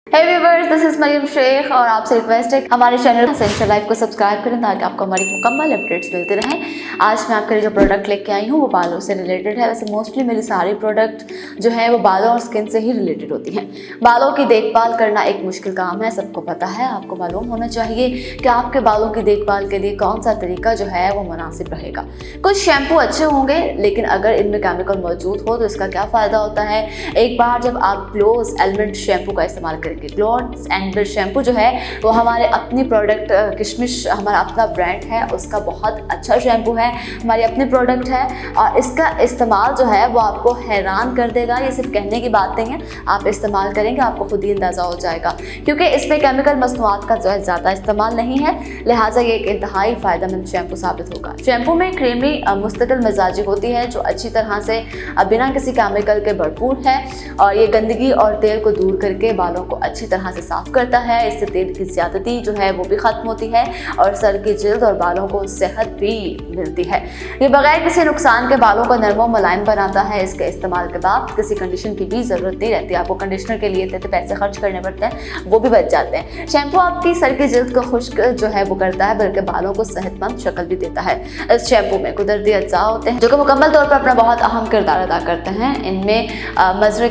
Hey viewers, this is Mariam Shaikh और आपसे request है हमारे चैनल एसेंशियल लाइफ को सब्सक्राइब करें ताकि आपको हमारी मुकम्मल अपडेट्स मिलते रहें। आज मैं आपके लिए जो प्रोडक्ट लेके आई हूँ वो बालों से रिलेटेड है। वैसे मोस्टली मेरी सारी प्रोडक्ट जो है वो बालों और स्किन से ही रिलेटेड होती हैं। बालों की देखभाल करना एक मुश्किल काम है, सबको पता है। आपको मालूम होना चाहिए कि आपके बालों की देखभाल के लिए कौन सा तरीका जो है वो मुनासिब रहेगा। कुछ शैम्पू अच्छे होंगे लेकिन अगर इनमें केमिकल मौजूद हो तो इसका क्या फ़ायदा होता है। एक बार जब आप ग्लोस एलिमेंट शैम्पू का इस्तेमाल करेंगे, ग्लोस एंड शैम्पू जो है वो हमारे अपनी प्रोडक्ट किशमिश हमारा अपना ब्रांड है, उसका बहुत अच्छा शैम्पू है, हमारी अपनी प्रोडक्ट है और इसका इस्तेमाल जो है वो आपको हैरान कर देगा। ये सिर्फ कहने की बात नहीं है, आप इस्तेमाल करेंगे आपको खुद ही अंदाज़ा हो जाएगा क्योंकि इस पर केमिकल मसनूआत का जो है ज़्यादा इस्तेमाल नहीं है, लिहाजा ये एक इंतहाई फ़ायदेमंद शैम्पू साबित होगा। शैम्पू में क्रीमी मुस्तकिल मिजाजी होती है जो अच्छी तरह से बिना किसी केमिकल के भरपूर है और ये गंदगी और तेल को दूर करके बालों को अच्छी तरह से साफ करता है। इससे तेल की ज़्यादती जो है वो भी ख़त्म होती है और सर की जिल्द और बालों को सेहत भी मिलती है। ये बगैर किसी नुकसान के बालों को नरम और मुलायम बनाता है। इसके इस्तेमाल के बाद किसी कंडीशन की भी ज़रूरत नहीं रहती, आपको कंडीशनर के लिए इतने पैसे खर्च करने पड़ते हैं, वो भी बच जाते हैं। शैम्पू आपकी सर की जिल्द को खुश्क जो है वो करता है बल्कि बालों को सेहतमंद शक्ल भी देता है। इस शैम्पू में कुदरती अज्जा होते हैं जो कि मुकम्मल तौर पर अपना बहुत अहम किरदार अदा करते हैं। इनमें मुज़र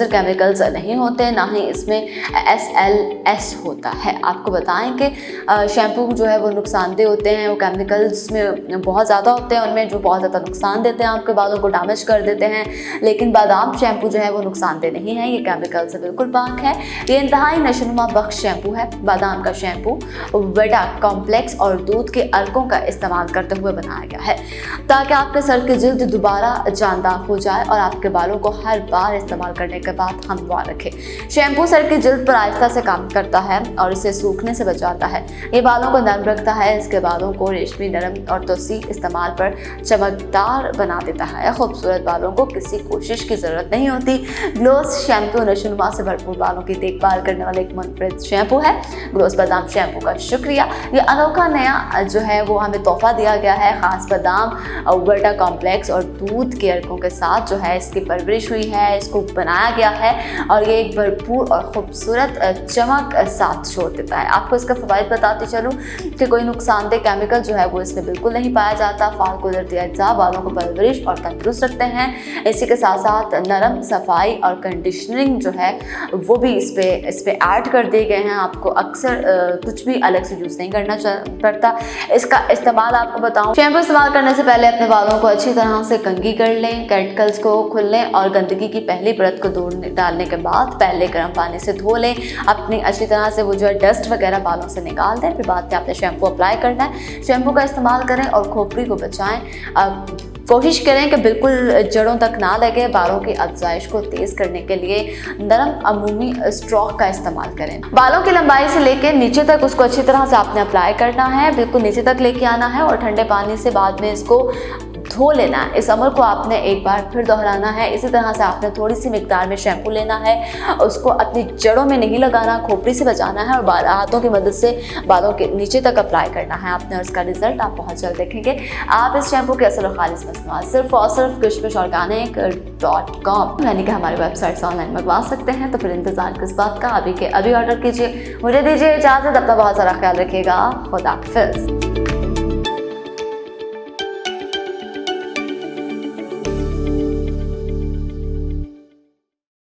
केमिकल्स नहीं होते, ना ही इसमें SLS होता है। आपको बताएं कि शैम्पू जो है वो नुकसानदेह होते हैं, वो केमिकल्स में बहुत ज़्यादा होते हैं, उनमें जो बहुत ज़्यादा नुकसान देते हैं, आपके बालों को डैमेज कर देते हैं। लेकिन बादाम शैम्पू जो है वो नुकसानदेह नहीं है, ये केमिकल से बिल्कुल पाक है। ये इंतहाई नशोनुमा बख्श शैम्पू है। बादाम का शैम्पू वेटा कॉम्प्लेक्स और दूध के अर्कों का इस्तेमाल करते हुए बनाया गया है ताकि आपके सर की जिल्द दोबारा जानदार हो जाए और आपके बालों को हर बार इस्तेमाल करने के बाद हमवार रखे। शैम्पू सर की जिल्द पर आहिस्ता से काम करता है और इसे सूखने से बचाता है। ये बालों को नरम रखता है, इसके बालों को रेशमी, नरम और तोसी इस्तेमाल पर चमकदार बना देता है। खूबसूरत बालों को किसी कोशिश की ज़रूरत नहीं होती। ग्लोस शैम्पू नशोनुमा से भरपूर बालों की देखभाल करने वाला एक मुनफरिद शैम्पू है। ग्लोस बादाम शैम्पू का शुक्रिया। ये अनोखा नया जो है वो हमें तोहफा दिया गया है। ख़ास बादाम वेटा कॉम्प्लेक्स और दूध के अर्कों के साथ जो है इसकी परवरिश हुई है, इसको बनाया गया है और ये एक भरपूर और खूबसूरत चमक साथ छोड़ देता है। आपको इसका फ़वाइद बताती चलूँ कि कोई नुकसानदेह केमिकल जो है वो इसमें बिल्कुल नहीं पाया जाता। फाल कुदरती अज्जा बालों को परवरिश और तंदुरुस्त रखते हैं। इसी के साथ साथ नरम सफाई और कंडीशनिंग जो है वो भी इस पे ऐड कर दिए गए हैं। आपको अक्सर कुछ भी अलग से यूज़ नहीं करना पड़ता। इसका इस्तेमाल आपको बताऊँ, शैम्पू इस्तेमाल करने से पहले अपने बालों को अच्छी तरह से कंघी कर लें, कैटिकल्स को खोल लें और गंदगी की पहली परत को डालने के बाद पहले गर्म पानी से धो लें। अपनी अच्छी तरह से वो जो है डस्ट वगैरह बालों से निकाल दें। फिर बाद में आपने शैम्पू अप्लाई करना है। शैम्पू का इस्तेमाल करें और खोपड़ी को बचाएं। कोशिश करें कि बिल्कुल जड़ों तक ना लगे। बालों की अफजाइश को तेज़ करने के लिए नरम अमूमी स्ट्रोक का इस्तेमाल करें। बालों की लंबाई से लेकर नीचे तक उसको अच्छी तरह से आपने अप्लाई करना है, बिल्कुल नीचे तक लेके आना है और ठंडे पानी से बाद में इसको धो लेना है। इस अमल को आपने एक बार फिर दोहराना है। इसी तरह से आपने थोड़ी सी मिकदार में शैम्पू लेना है, उसको अपनी जड़ों में नहीं लगाना, खोपड़ी से बचाना है और हाथों की मदद से बालों के नीचे तक अप्लाई करना है आपने और इसका रिजल्ट आप बहुत जल्द देखेंगे। आप इस शैम्पू के असल और खालिस मसनूआत सिर्फ और सिर्फ kishmisholganic.com यानी कि हमारी वेबसाइट से ऑनलाइन मंगवा सकते हैं। तो फिर इंतजार किस बात का, अभी के अभी ऑर्डर कीजिए। मुझे दीजिए इजाज़त, अपना बहुत सारा ख्याल रखिएगा। खुदा हाफिज़।